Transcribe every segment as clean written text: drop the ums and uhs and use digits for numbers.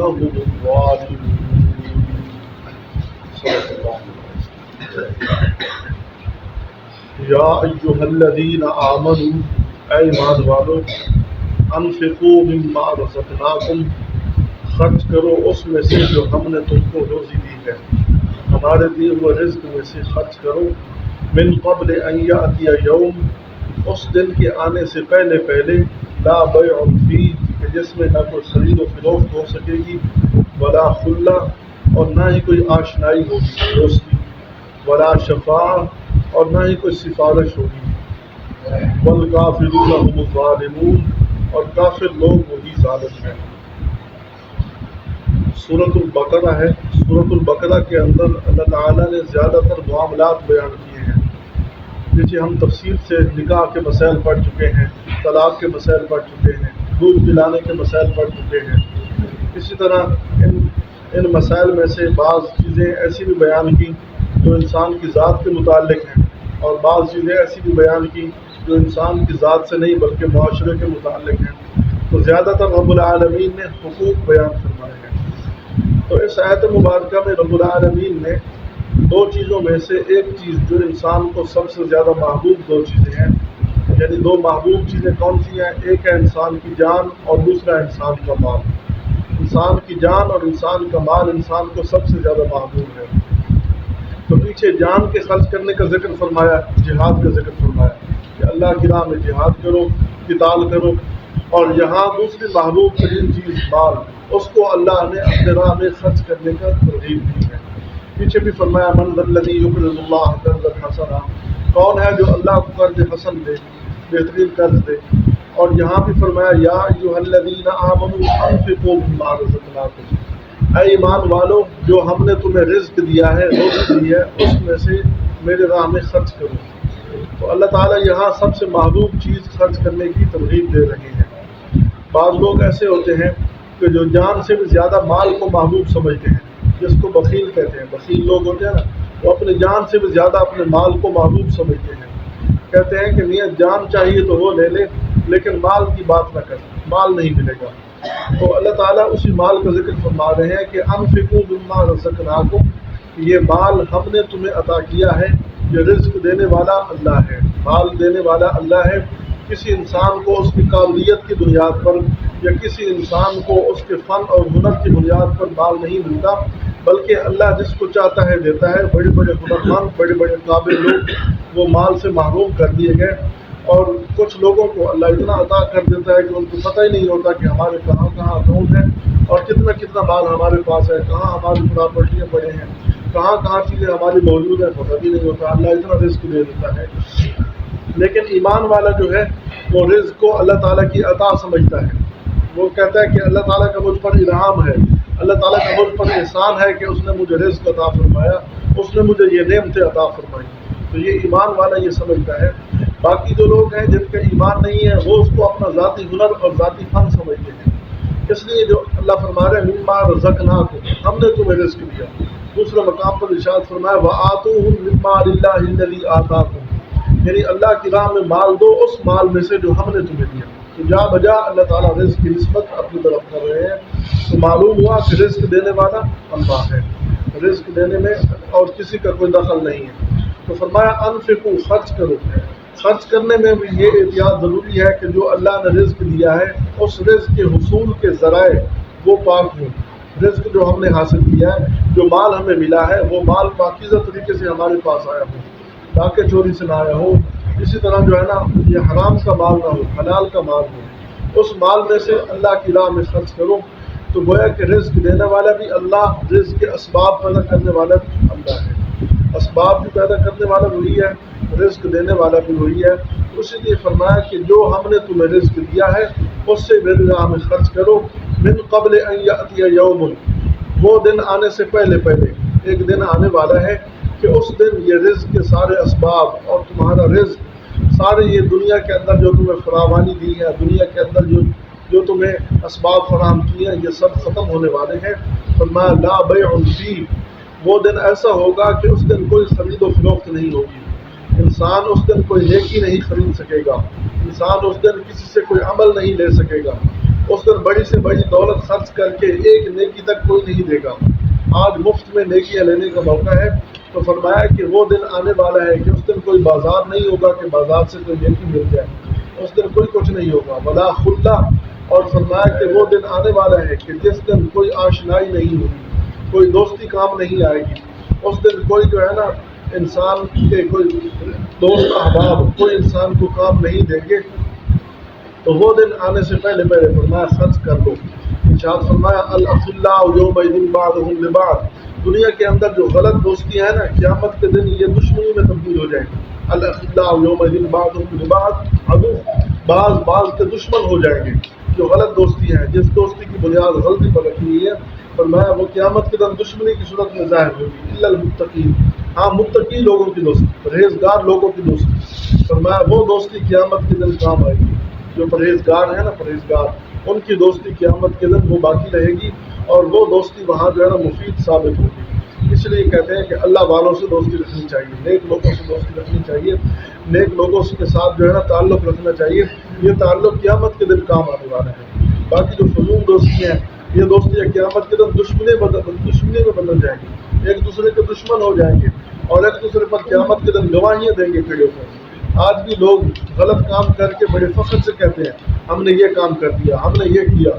هم الظالمون. صدق اللہ. یا ایھا الذین آمنوا، اے ایمان والو، انفقوا مما رزقناکم، خرچ کرو اس میں سے جو ہم نے تم کو روزی دی ہے، ہمارے دیے ہوئے رزق میں سے خرچ کرو، من قبل ان یأتی یوم، اس دن کے آنے سے پہلے پہلے، لا بیع فیہ، کہ جس میں نہ کوئی خرید و فروخت ہو سکے گی، ولا خلہ، اور نہ ہی کوئی آشنائی ہوگی دوستی، ولا شفاعہ، اور نہ ہی کوئی سفارش ہوگی، والکافرون هم الظالمون، اور کافر لوگ وہی ظالم ہیں. سورۃ البقرہ ہے. سورۃ البقرہ کے اندر اللہ تعالیٰ نے زیادہ تر معاملات بیان کیے ہیں. جیسے ہم تفصیل سے نکاح کے مسائل پڑھ چکے ہیں، طلاق کے مسائل پڑھ چکے ہیں، دودھ پلانے کے مسائل پڑھ چکے ہیں. اسی طرح ان مسائل میں سے بعض چیزیں ایسی بھی بیان کی جو انسان کی ذات کے متعلق ہیں، اور بعض چیزیں ایسی بھی بیان کی جو انسان کی ذات سے نہیں بلکہ معاشرے کے متعلق ہیں. تو زیادہ تر رب العالمین نے حقوق بیان فرمائے ہیں. تو اس آیت مبارکہ میں رب العالمین نے دو چیزوں میں سے ایک چیز جو انسان کو سب سے زیادہ محبوب دو چیزیں ہیں، یعنی دو محبوب چیزیں کون سی ہیں؟ ایک ہے انسان کی جان اور دوسرا انسان کا مال. انسان کی جان اور انسان کا مال انسان کو سب سے زیادہ محبوب ہے. تو پیچھے جان کے خرچ کرنے کا ذکر فرمایا، جہاد کا ذکر فرمایا کہ اللہ کی راہ میں جہاد کرو، قتال کرو. اور یہاں دوسری محبوب ترین چیز مال، اس کو اللہ نے اپنے راہ میں خرچ کرنے کا ترغیب دی ہے. پیچھے بھی فرمایا من ذا الذی یقرض اللہ قرضا حسنا، کون ہے جو اللہ کو قرض حسن دے، بہترین قرض دے. اور یہاں بھی فرمایا یا ایھا الذین آمنوا انفقوا مما رزقناکم، اے ایمان والو جو ہم نے تمہیں رزق دیا ہے، روزی دی ہے، اس میں سے میرے راہ میں خرچ کرو. تو اللہ تعالیٰ یہاں سب سے محبوب چیز خرچ کرنے کی ترغیب دے رہے ہیں. بعض لوگ ایسے ہوتے ہیں کہ جو جان سے بھی زیادہ مال کو محبوب سمجھتے ہیں، جس کو بخیل کہتے ہیں. بخیل لوگ ہوتے ہیں نا، وہ اپنے جان سے بھی زیادہ اپنے مال کو محبوب سمجھتے ہیں. کہتے ہیں کہ میاں جان چاہیے تو وہ لے لے لیکن مال کی بات نہ کر، مال نہیں ملے گا. تو اللہ تعالیٰ اسی مال کا ذکر فرما رہے ہیں کہ انفقوا مما رزقناکم، یہ مال ہم نے تمہیں عطا کیا ہے. یہ رزق دینے والا اللہ ہے، مال دینے والا اللہ ہے. کسی انسان کو اس کی قابلیت کی بنیاد پر یا کسی انسان کو اس کے فن اور ہنر کی بنیاد پر مال نہیں ملتا، بلکہ اللہ جس کو چاہتا ہے دیتا ہے. بڑے بڑے ہنرمند، بڑے بڑے قابل لوگ وہ مال سے محروم کر دیے گئے، اور کچھ لوگوں کو اللہ اتنا عطا کر دیتا ہے کہ ان کو پتہ ہی نہیں ہوتا کہ ہمارے کہاں کہاں اکاؤنٹ ہے اور کتنا کتنا مال ہمارے پاس ہے، کہاں ہماری پراپرٹیاں پڑے ہیں، کہاں کہاں چیزیں ہماری موجود ہیں، پتہ بھی نہیں ہوتا. اللہ اتنا رزق دے دیتا ہے. لیکن ایمان والا جو ہے وہ رزق کو اللہ تعالیٰ کی عطا سمجھتا ہے. وہ کہتا ہے کہ اللہ تعالیٰ کا مجھ پر انعام ہے، اللہ تعالیٰ کا مجھ پر احسان ہے کہ اس نے مجھے رزق عطا فرمایا، اس نے مجھے یہ نعمتیں عطا فرمائی. تو یہ ایمان والا یہ سمجھتا ہے. باقی جو لوگ ہیں جن کا ایمان نہیں ہے وہ اس کو اپنا ذاتی ہنر اور ذاتی فن سمجھتے ہیں. اس لیے جو اللہ فرما رہے ہیں مما رزقناکم، ہم نے تمہیں رزق دیا. دوسرے مقام پر ارشاد فرمایا وآتوہم من مال اللہ الذی آتاکم، یعنی اللہ کی راہ میں مال دو اس مال میں سے جو ہم نے تمہیں دیا. تو جا بجا اللہ تعالیٰ رزق کی نسبت اپنی طرف کر رہے ہیں. تو معلوم ہوا کہ رزق دینے والا اللہ ہے، رزق دینے میں اور کسی کا کوئی دخل نہیں ہے. تو فرمایا انفقوا، خرچ کرو. خرچ کرنے میں بھی یہ احتیاط ضروری ہے کہ جو اللہ نے رزق دیا ہے اس رزق کے حصول کے ذرائع وہ پاک ہوں. رزق جو ہم نے حاصل کیا ہے، جو مال ہمیں ملا ہے، وہ مال پاکیزہ طریقے سے ہمارے پاس آیا ہو، تاکہ چوری سے نہ آیا ہو. اسی طرح جو ہے نا یہ حرام کا مال نہ ہو، حلال کا مال ہو. اس مال میں سے اللہ کی راہ میں خرچ کرو. تو گویا کہ رزق دینے والا بھی اللہ، رزق کے اسباب پیدا کرنے والا بھی اللہ ہے. اسباب بھی پیدا کرنے والا وہی ہے، رزق دینے والا بھی وہی ہے. اسی لیے فرمایا کہ جو ہم نے تمہیں رزق دیا ہے اس سے میری راہ میں خرچ کرو. من قبل ان یأتی یوم، وہ دن آنے سے پہلے پہلے ایک دن آنے والا ہے کہ اس دن یہ رزق کے سارے اسباب اور تمہارا رزق، سارے یہ دنیا کے اندر جو تمہیں فراوانی دی ہے، دنیا کے اندر جو تمہیں اسباب فراہم کیے ہیں، یہ سب ختم ہونے والے ہیں. فرمایا لا بیع فیہ، وہ دن ایسا ہوگا کہ اس دن کوئی خرید و فروخت نہیں ہوگی. انسان اس دن کوئی نیکی نہیں خرید سکے گا، انسان اس دن کسی سے کوئی عمل نہیں لے سکے گا. اس دن بڑی سے بڑی دولت خرچ کر کے ایک نیکی تک کوئی نہیں دے گا۔ آج مفت میں نیکیاں لینے کا موقع ہے، تو فرمایا کہ وہ دن آنے والا ہے کہ اس دن کوئی بازار نہیں ہوگا کہ بازار سے کوئی نیکی مل جائے، اس دن کوئی کچھ نہیں ہوگا، ولا خلہ۔ اور فرمایا کہ وہ دن آنے والا ہے کہ جس دن کوئی آشنائی نہیں ہوگی، کوئی دوستی کام نہیں آئے گی، اس دن کوئی جو ہے نا انسان کے کوئی دوست احباب کوئی انسان کو کام نہیں دیں گے۔ تو وہ دن آنے سے پہلے پہلے فرمایا خرچ کر لو۔ ارشاد فرمایا الاخلاء یومئذ بعضهم لبعض، دنیا کے اندر جو غلط دوستیاں ہیں نا، قیامت کے دن یہ دشمنی میں تبدیل ہو جائیں گی۔ الاخلاء یومئذ بعضهم لبعض عدو، بعض کے دشمن ہو جائیں گے۔ جو غلط دوستیاں ہیں، جس دوستی کی بنیاد غلطی پر رکھی ہوئی ہے، فرمایا وہ قیامت کے دن دشمنی کی صورت میں ظاہر ہوگی۔ الا المتقین، ہاں متقی لوگوں کی دوستی، پرہیزگار لوگوں کی دوستی، فرمایا وہ دوستی قیامت کے دن کام آئے گی۔ جو پرہیزگار ہیں نا، پرہیزگار، ان کی دوستی قیامت کے دن وہ باقی رہے گی، اور وہ دوستی وہاں جو ہے نا مفید ثابت ہوگی۔ اس لیے کہتے ہیں کہ اللہ والوں سے دوستی رکھنی چاہیے، نیک لوگوں سے دوستی رکھنی چاہیے، نیک لوگوں کے ساتھ جو ہے نا تعلق رکھنا چاہیے۔ یہ تعلق قیامت کے دن کام آنے والا ہے۔ باقی جو فضول دوستی ہیں، یہ دوستیاں قیامت کے دن دشمنی میں بدل جائیں گی، ایک دوسرے کے دشمن ہو جائیں گے، اور ایک دوسرے پر قیامت کے دن گواہیاں دیں گے کھڑے ہو کر۔ آج بھی لوگ غلط کام کر کے بڑے فخر سے کہتے ہیں ہم نے یہ کام کر دیا، ہم نے یہ کیا،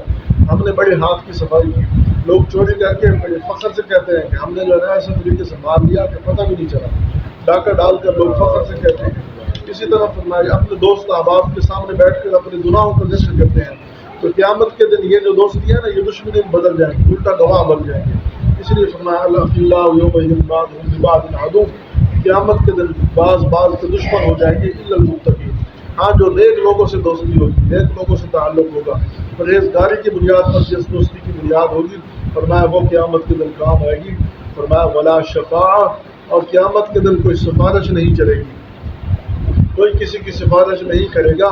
ہم نے بڑے ہاتھ کی صفائی کی۔ لوگ چوری کر کے بڑے فخر سے کہتے ہیں کہ ہم نے جو ہے ایسے طریقے سے مار لیا کہ پتہ بھی نہیں چلا، ڈاکہ ڈال کر لوگ فخر سے کہتے ہیں۔ اسی طرح فرمایا اپنے دوست احباب کے سامنے بیٹھ کر اپنے گناہوں کا ذکر کرتے ہیں، تو قیامت کے دن یہ جو دوستی ہے نا، یہ دشمنی میں بدل جائیں گی، الٹا گواہ بن جائیں گے۔ اس لیے فرمایا الاخلاء یومئذ بعضهم لبعض عدو، قیامت کے دن بعض کے دشمن ہو جائیں گے۔ الا المتقین، ہاں جو نیک لوگوں سے دوستی ہوگی، نیک لوگوں سے تعلق ہوگا، پرہیزگاری کی بنیاد پر جس دوستی کی بنیاد ہوگی، فرمایا وہ قیامت کے دن کام آئے گی۔ فرمایا ولا شفاعہ، اور قیامت کے دن کوئی سفارش نہیں چلے گی، کوئی کسی کی سفارش نہیں کرے گا۔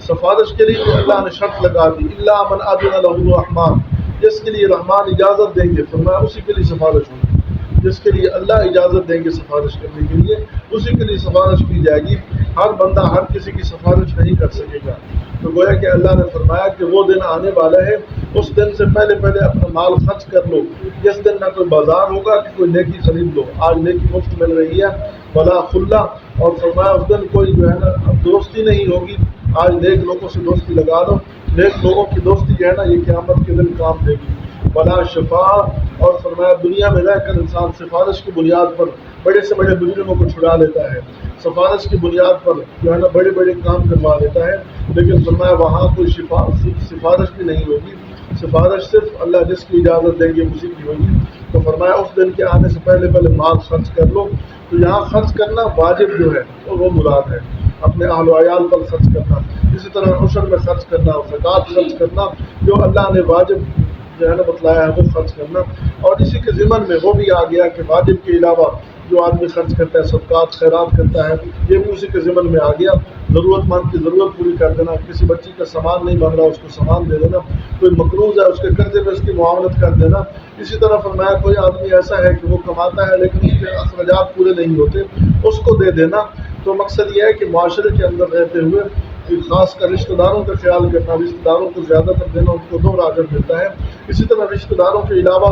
سفارش کے لیے اللہ نے شرط لگا دی، الا من اذن له الرحمن، جس کے لیے رحمان اجازت دیں گے، فرمایا اسی کے لیے سفارش ہوگی۔ جس کے لیے اللہ اجازت دیں گے سفارش کرنے کے لیے، اسی کے لیے سفارش کی جائے گی۔ ہر بندہ ہر کسی کی سفارش نہیں کر سکے گا۔ تو گویا کہ اللہ نے فرمایا کہ وہ دن آنے والا ہے، اس دن سے پہلے پہلے اپنا مال خرچ کر لو۔ جس دن نہ کوئی بازار ہوگا کہ کوئی نیکی خرید لو، آج نیکی مفت مل رہی ہے، ولا خلہ، اور فرمایا اس دن کوئی جو ہے نا اب دوستی نہیں ہوگی، آج نیک لوگوں سے دوستی لگا لو۔ نیک لوگوں کی دوستی جو ہے نا یہ قیامت کے دن کام دے گی۔ ولا شفاء، اور فرمایا دنیا میں رہ کر انسان سفارش کی بنیاد پر بڑے سے بڑے مجرموں کو چھڑا لیتا ہے، سفارش کی بنیاد پر جو ہے نا بڑے بڑے کام کروا لیتا ہے، لیکن فرمایا وہاں کوئی سفارش بھی نہیں ہوگی۔ سفارش صرف اللہ جس کی اجازت دیں گے اسی کی ہوگی۔ تو فرمایا اس دن کے آنے سے پہلے پہلے مال خرچ کر لو۔ تو یہاں خرچ کرنا واجب جو ہے وہ مراد ہے، اپنے اہل و عیال پر خرچ کرنا، اسی طرح عشر میں خرچ کرنا، زکوٰۃ خرچ کرنا، جو اللہ نے واجب جو ہے نا بتلایا ہے وہ خرچ کرنا۔ اور اسی کے ضمن میں وہ بھی آ گیا کہ واجب کے علاوہ جو آدمی خرچ کرتا ہے، صدقات خیرات کرتا ہے، یہ بھی اسی کے ضمن میں آ گیا۔ ضرورت مند کی ضرورت پوری کر دینا، کسی بچی کا سامان نہیں بن رہا اس کو سامان دے دینا، کوئی مقروض ہے اس کے قرضے میں اس کی معاونت کر دینا۔ اسی طرح فرمایا کوئی آدمی ایسا ہے کہ وہ کماتا ہے لیکن اس کے اخراجات پورے نہیں ہوتے، اس کو دے دینا۔ تو مقصد یہ ہے کہ معاشرے کے اندر رہتے ہوئے خاص کر رشتہ داروں کا خیال کرنا، رشتہ داروں کو زیادہ تر دینا، ان کو دوہرا اجر ملتا ہے۔ اسی طرح رشتہ داروں کے علاوہ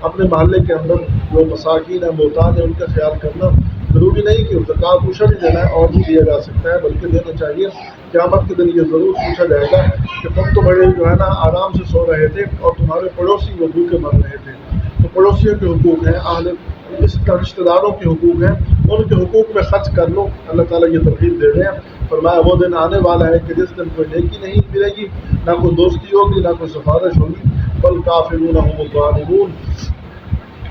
اپنے محلے کے اندر جو مساکین ہیں، محتاج ہیں، ان کا خیال کرنا۔ ضروری نہیں کہ زکوٰۃ عشر ہی دینا ہے، اور بھی دیا جا سکتا ہے، بلکہ دینا چاہیے۔ قیامت کے دن یہ ضرور پوچھا جائے گا کہ تم تو بڑے جو ہے نا آرام سے سو رہے تھے اور تمہارے پڑوسی وہ بھوکے مر رہے تھے۔ تو پڑوسیوں کے حقوق ہیں، اس طرح رشتہ داروں کے حقوق ہیں، ان کے حقوق میں خرچ کر لو۔ اللہ تعالیٰ یہ ترغیب دے رہے ہیں۔ فرمایا وہ دن آنے والا ہے کہ جس دن کوئی نیکی نہیں ملے گی، نہ کوئی دوستی ہوگی، نہ کوئی سفارش ہوگی، بل کافرون هم الظالمون۔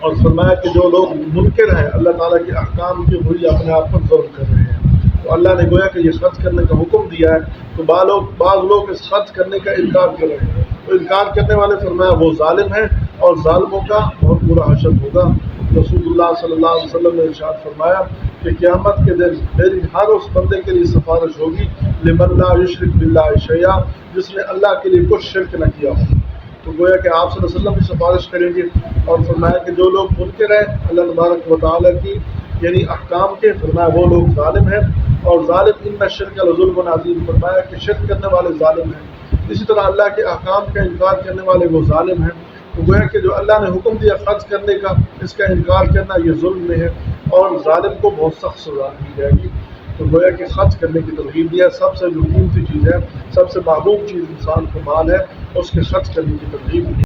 اور فرمایا کہ جو لوگ منکر ہیں اللہ تعالیٰ کے احکام کے، وہی اپنے آپ پر ظلم کر رہے ہیں۔ تو اللہ نے گویا کہ یہ خرچ کرنے کا حکم دیا ہے، تو بعض لوگ اس خرچ کرنے کا انکار کر رہے ہیں۔ تو انکار کرنے والے فرمایا وہ ظالم ہیں، اور ظالموں کا بہت برا حشر ہوگا۔ رسول اللہ صلی اللہ علیہ وسلم نے ارشاد فرمایا کہ قیامت کے دن میری ہر اس بندے کے لیے سفارش ہوگی، لمن لا یشرک باللہ شیئا، جس نے اللہ کے لیے کچھ شرک نہ کیا ہو۔ تو گویا کہ آپ صلی اللہ علیہ وسلم بھی سفارش کریں گے۔ اور فرمایا کہ جو لوگ منکر ہیں اللہ تبارک و تعالیٰ کی یعنی احکام کے، فرمایا وہ لوگ ظالم ہیں، اور ظالم ان الشرک لظلم عظیم، فرمایا کہ شرک کرنے والے ظالم ہیں۔ اسی طرح اللہ کے احکام کا انکار کرنے والے وہ ظالم ہیں، تو گویا کہ جو اللہ نے حکم دیا خرچ کرنے کا، اس کا انکار کرنا یہ ظلم میں ہے، اور ظالم کو بہت سخت سزا دی جائے گی۔ تو گویا کہ خرچ کرنے کی ترغیب دیا، سب سے جو قیمتی چیز ہے، سب سے محبوب چیز انسان کو مال ہے، اس کے خرچ کرنے کی ترغیب دی۔